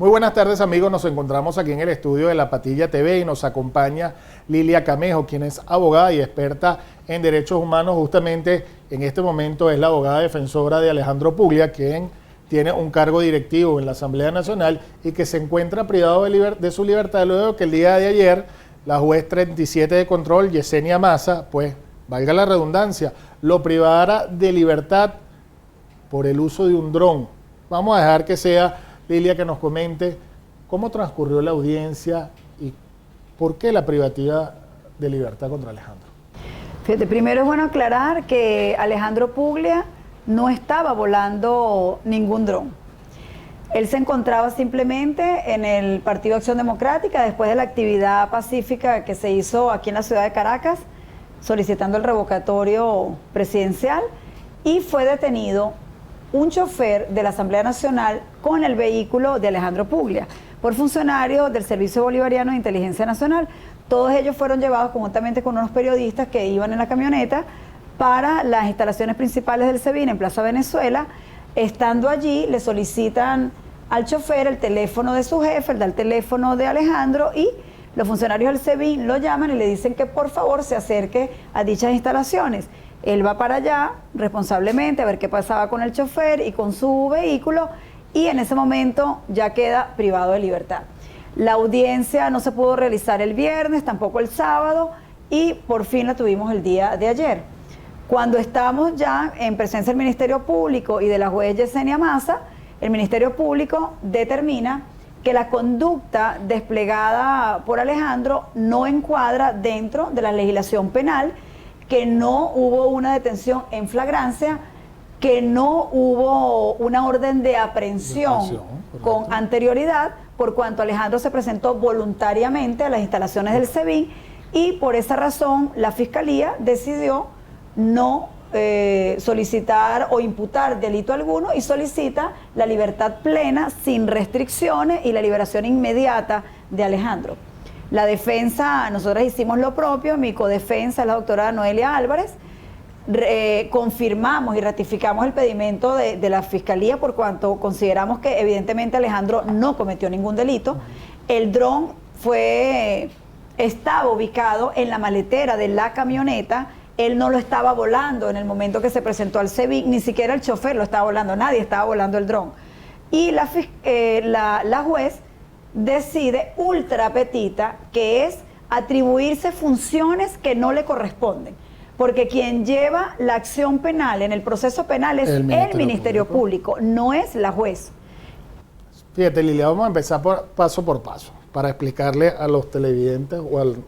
Muy buenas tardes, amigos. Nos encontramos aquí en el estudio de La Patilla TV y nos acompaña Lilia Camejo, quien es abogada y experta en derechos humanos. Justamente en este momento es la abogada defensora de Alejandro Puglia, quien tiene un cargo directivo en la Asamblea Nacional y que se encuentra privado de su libertad luego que el día de ayer la juez 37 de control, Yesenia Maza, pues, valga la redundancia, lo privara de libertad por el uso de un dron. Vamos a dejar que sea Lilia que nos comente cómo transcurrió la audiencia y por qué la privativa de libertad contra Alejandro. Fíjate, primero es bueno aclarar que Alejandro Puglia no estaba volando ningún dron. Él se encontraba simplemente en el Partido Acción Democrática después de la actividad pacífica que se hizo aquí en la ciudad de Caracas, solicitando el revocatorio presidencial, y fue detenido un chofer de la Asamblea Nacional con el vehículo de Alejandro Puglia por funcionarios del Servicio Bolivariano de Inteligencia Nacional. Todos ellos fueron llevados conjuntamente con unos periodistas que iban en la camioneta para las instalaciones principales del SEBIN en Plaza Venezuela. Estando allí, le solicitan al chofer el teléfono de su jefe, el teléfono de Alejandro, y los funcionarios del SEBIN lo llaman y le dicen que por favor se acerque a dichas instalaciones. Él va para allá responsablemente a ver qué pasaba con el chofer y con su vehículo, y en ese momento ya queda privado de libertad. La audiencia no se pudo realizar el viernes, tampoco el sábado, y por fin la tuvimos el día de ayer. Cuando estamos ya en presencia del Ministerio Público y de la juez Yesenia Maza, el Ministerio Público determina que la conducta desplegada por Alejandro no encuadra dentro de la legislación penal, que no hubo una detención en flagrancia, que no hubo una orden de aprehensión con anterioridad, por cuanto Alejandro se presentó voluntariamente a las instalaciones del SEBIN, y por esa razón la Fiscalía decidió no solicitar o imputar delito alguno y solicita la libertad plena, sin restricciones, y la liberación inmediata de Alejandro. La defensa, nosotras hicimos lo propio, mi codefensa es la doctora Noelia Álvarez, confirmamos y ratificamos el pedimento de la Fiscalía por cuanto consideramos que evidentemente Alejandro no cometió ningún delito. El dron estaba ubicado en la maletera de la camioneta, él no lo estaba volando en el momento que se presentó al SEBIN, ni siquiera el chofer lo estaba volando, nadie estaba volando el dron. Y la juez decide ultra petita, que es atribuirse funciones que no le corresponden, porque quien lleva la acción penal en el proceso penal es el Ministerio Público, no es la juez. Fíjate, Lilia, vamos a empezar paso por paso para explicarle a los televidentes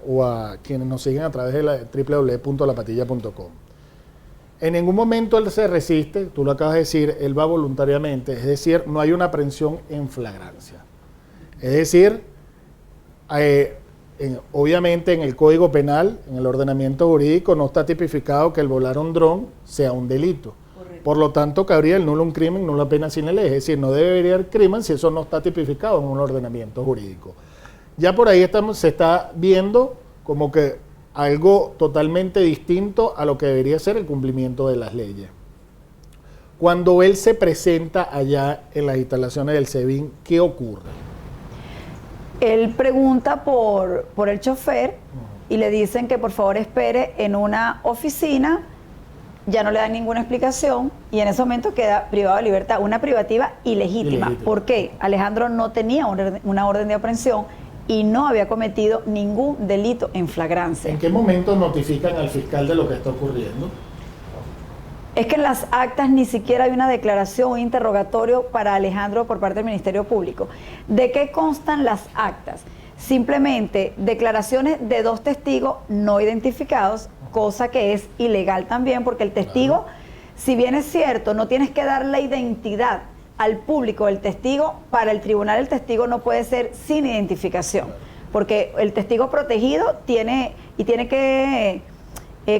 o a quienes nos siguen a través de la www.lapatilla.com. En ningún momento él se resiste, tú lo acabas de decir, él va voluntariamente, es decir, no hay una aprehensión en flagrancia. Es decir, obviamente en el Código Penal, en el ordenamiento jurídico, no está tipificado que el volar un dron sea un delito. Correcto. Por lo tanto, cabría el nulo un crimen, nula pena sin ley. Es decir, no debería haber crimen si eso no está tipificado en un ordenamiento jurídico. Ya por ahí se está viendo como que algo totalmente distinto a lo que debería ser el cumplimiento de las leyes. Cuando él se presenta allá en las instalaciones del SEBIN, ¿qué ocurre? Él pregunta por el chofer y le dicen que por favor espere en una oficina, ya no le dan ninguna explicación y en ese momento queda privado de libertad, una privativa ilegítima. ¿Por qué? Alejandro no tenía una orden de aprehensión y no había cometido ningún delito en flagrancia. ¿En qué momento notifican al fiscal de lo que está ocurriendo? Es que en las actas ni siquiera hay una declaración o un interrogatorio para Alejandro por parte del Ministerio Público. ¿De qué constan las actas? Simplemente declaraciones de dos testigos no identificados, cosa que es ilegal también, porque el testigo, si bien es cierto, no tienes que dar la identidad al público del testigo, para el tribunal el testigo no puede ser sin identificación, porque el testigo protegido tiene que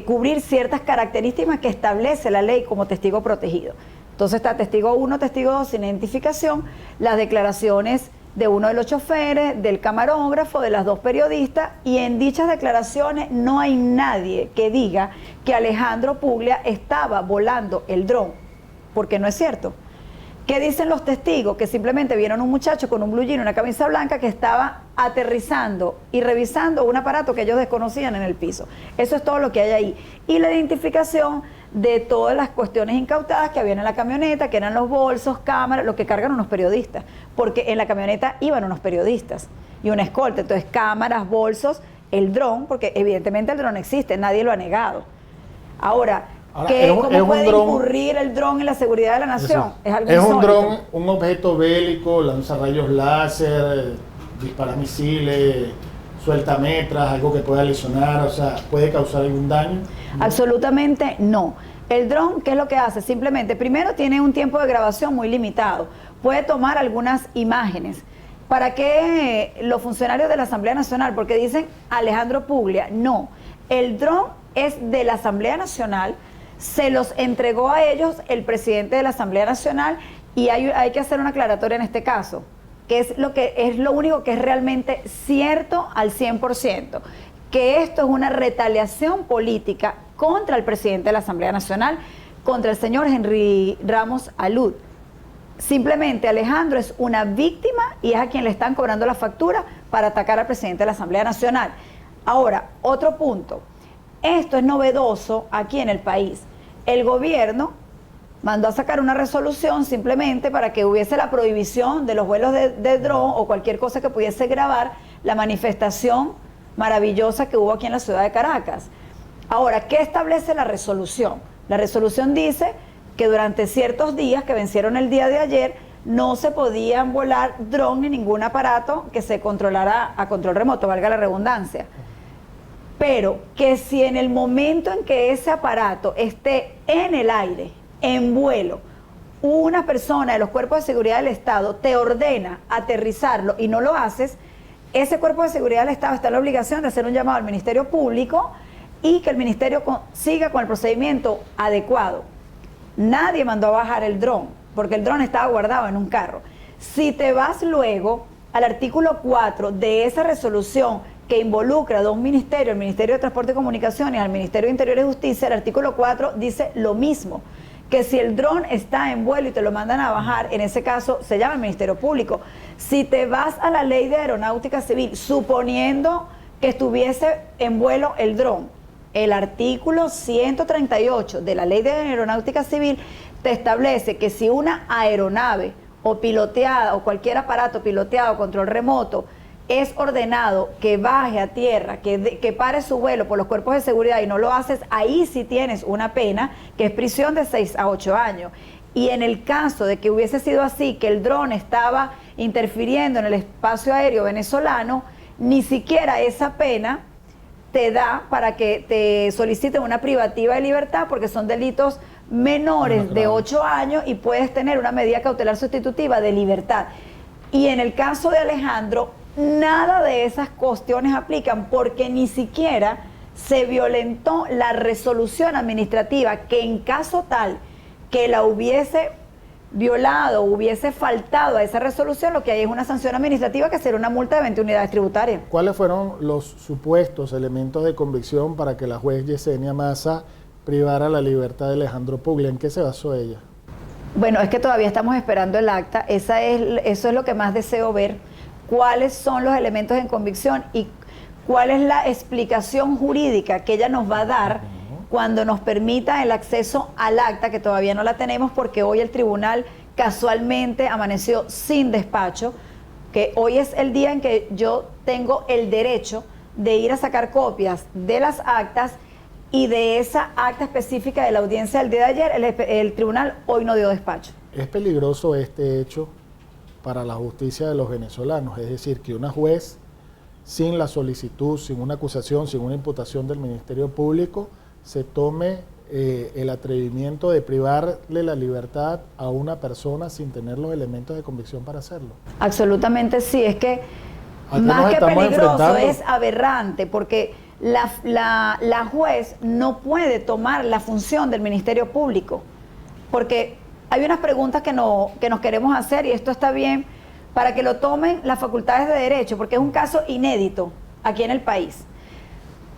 cubrir ciertas características que establece la ley como testigo protegido. Entonces está testigo 1, testigo 2 sin identificación, las declaraciones de uno de los choferes, del camarógrafo, de las dos periodistas, y en dichas declaraciones no hay nadie que diga que Alejandro Puglia estaba volando el dron, porque no es cierto. ¿Qué dicen los testigos? Que simplemente vieron un muchacho con un blue jean y una camisa blanca que estaba aterrizando y revisando un aparato que ellos desconocían en el piso. Eso es todo lo que hay ahí. Y la identificación de todas las cuestiones incautadas que habían en la camioneta, que eran los bolsos, cámaras, lo que cargan unos periodistas. Porque en la camioneta iban unos periodistas y una escolta. Entonces, cámaras, bolsos, el dron, porque evidentemente el dron existe, nadie lo ha negado. Ahora, ¿cómo puede incurrir el dron en la seguridad de la nación? Es algo insólito. Un dron, un objeto bélico, lanza rayos láser, dispara misiles, suelta metras, algo que pueda lesionar, o sea, ¿puede causar algún daño? Absolutamente no. El dron, ¿qué es lo que hace? Simplemente, primero tiene un tiempo de grabación muy limitado, puede tomar algunas imágenes. ¿Para qué los funcionarios de la Asamblea Nacional? Porque dicen Alejandro Puglia. No, el dron es de la Asamblea Nacional, se los entregó a ellos el presidente de la Asamblea Nacional y hay que hacer una aclaratoria en este caso, que es lo único que es realmente cierto al 100%, que esto es una retaliación política contra el presidente de la Asamblea Nacional, contra el señor Henry Ramos Alud. Simplemente Alejandro es una víctima y es a quien le están cobrando la factura para atacar al presidente de la Asamblea Nacional. Ahora, otro punto. Esto es novedoso aquí en el país. El gobierno mandó a sacar una resolución simplemente para que hubiese la prohibición de los vuelos de dron o cualquier cosa que pudiese grabar la manifestación maravillosa que hubo aquí en la ciudad de Caracas. Ahora, ¿qué establece la resolución? La resolución dice que durante ciertos días que vencieron el día de ayer no se podían volar dron ni ningún aparato que se controlara a control remoto, valga la redundancia. Pero que si en el momento en que ese aparato esté en el aire, en vuelo, una persona de los cuerpos de seguridad del Estado te ordena aterrizarlo y no lo haces, ese cuerpo de seguridad del Estado está en la obligación de hacer un llamado al Ministerio Público y que el Ministerio siga con el procedimiento adecuado. Nadie mandó a bajar el dron, porque el dron estaba guardado en un carro. Si te vas luego al artículo 4 de esa resolución que involucra a dos ministerios, el Ministerio de Transporte y Comunicaciones y al Ministerio de Interior y Justicia, el artículo 4 dice lo mismo, que si el dron está en vuelo y te lo mandan a bajar, en ese caso se llama el Ministerio Público. Si te vas a la Ley de Aeronáutica Civil, suponiendo que estuviese en vuelo el dron, el artículo 138 de la Ley de Aeronáutica Civil te establece que si una aeronave o piloteada o cualquier aparato piloteado, control remoto, es ordenado que baje a tierra, que pare su vuelo por los cuerpos de seguridad y no lo haces, ahí sí tienes una pena que es prisión de 6 a 8 años. Y en el caso de que hubiese sido así, que el dron estaba interfiriendo en el espacio aéreo venezolano, ni siquiera esa pena te da para que te soliciten una privativa de libertad porque son delitos menores de 8 años y puedes tener una medida cautelar sustitutiva de libertad. Y en el caso de Alejandro, nada de esas cuestiones aplican porque ni siquiera se violentó la resolución administrativa que en caso tal que la hubiese violado, hubiese faltado a esa resolución, lo que hay es una sanción administrativa que será una multa de 20 unidades tributarias. ¿Cuáles fueron los supuestos elementos de convicción para que la juez Yesenia Maza privara la libertad de Alejandro Puglia? ¿En qué se basó ella? Bueno, es que todavía estamos esperando el acta, eso es lo que más deseo ver, cuáles son los elementos en convicción y cuál es la explicación jurídica que ella nos va a dar cuando nos permita el acceso al acta, que todavía no la tenemos porque hoy el tribunal casualmente amaneció sin despacho, que hoy es el día en que yo tengo el derecho de ir a sacar copias de las actas y de esa acta específica de la audiencia del día de ayer, el tribunal hoy no dio despacho. ¿Es peligroso este hecho para la justicia de los venezolanos? Es decir, que una juez, sin la solicitud, sin una acusación, sin una imputación del Ministerio Público, se tome el atrevimiento de privarle la libertad a una persona sin tener los elementos de convicción para hacerlo. Absolutamente sí, es que más que peligroso es aberrante, porque la juez no puede tomar la función del Ministerio Público, porque hay unas preguntas que nos queremos hacer y esto está bien para que lo tomen las facultades de derecho, porque es un caso inédito aquí en el país.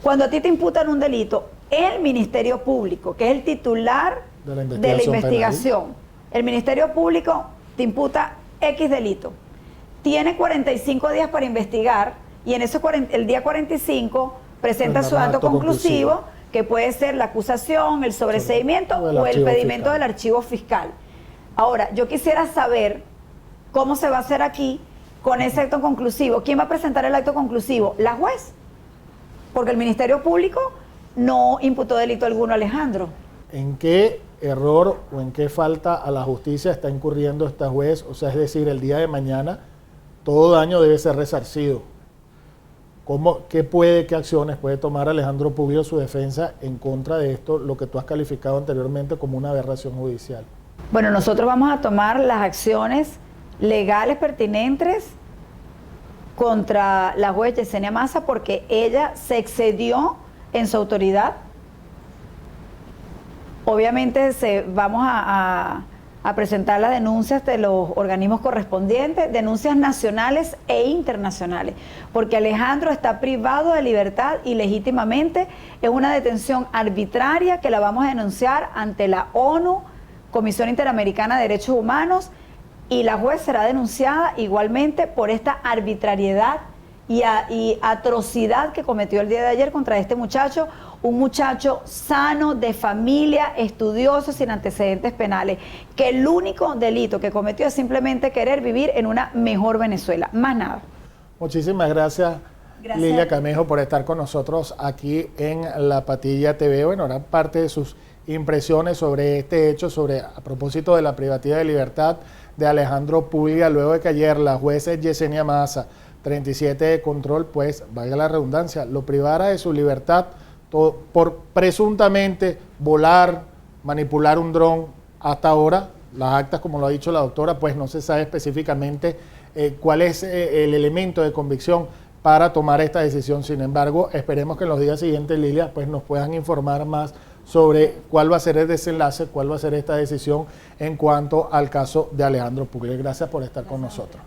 Cuando a ti te imputan un delito, el Ministerio Público, que es el titular de la investigación, el Ministerio Público te imputa X delito. Tiene 45 días para investigar y en el día 45 presenta su acto conclusivo, que puede ser la acusación, el sobreseimiento o el pedimento del archivo fiscal. Ahora, yo quisiera saber cómo se va a hacer aquí con ese acto conclusivo. ¿Quién va a presentar el acto conclusivo? La juez. Porque el Ministerio Público no imputó delito alguno a Alejandro. ¿En qué error o en qué falta a la justicia está incurriendo esta juez? O sea, es decir, el día de mañana todo daño debe ser resarcido. ¿Qué acciones puede tomar Alejandro Puglio su defensa en contra de esto, lo que tú has calificado anteriormente como una aberración judicial? Bueno, nosotros vamos a tomar las acciones legales pertinentes contra la juez Yesenia Maza porque ella se en su autoridad. Obviamente vamos a presentar las denuncias de los organismos correspondientes, denuncias nacionales e internacionales, porque Alejandro está privado de libertad ilegítimamente, es una detención arbitraria que la vamos a denunciar ante la ONU, Comisión Interamericana de Derechos Humanos, y la juez será denunciada igualmente por esta arbitrariedad y atrocidad que cometió el día de ayer contra este muchacho, un muchacho sano, de familia, estudioso, sin antecedentes penales, que el único delito que cometió es simplemente querer vivir en una mejor Venezuela, más nada. Muchísimas gracias. Lilia Camejo, por estar con nosotros aquí en La Patilla TV. Bueno, era parte de sus impresiones sobre este hecho, a propósito de la privativa de libertad de Alejandro Puglio, luego de que ayer la jueza Yesenia Maza, 37 de control, pues, valga la redundancia, lo privara de su libertad por presuntamente volar, manipular un dron. Hasta ahora, las actas, como lo ha dicho la doctora, pues no se sabe específicamente cuál es el elemento de convicción para tomar esta decisión. Sin embargo, esperemos que en los días siguientes, Lilia, pues nos puedan informar más sobre cuál va a ser el desenlace, cuál va a ser esta decisión en cuanto al caso de Alejandro Puglio. Gracias por estar con nosotros.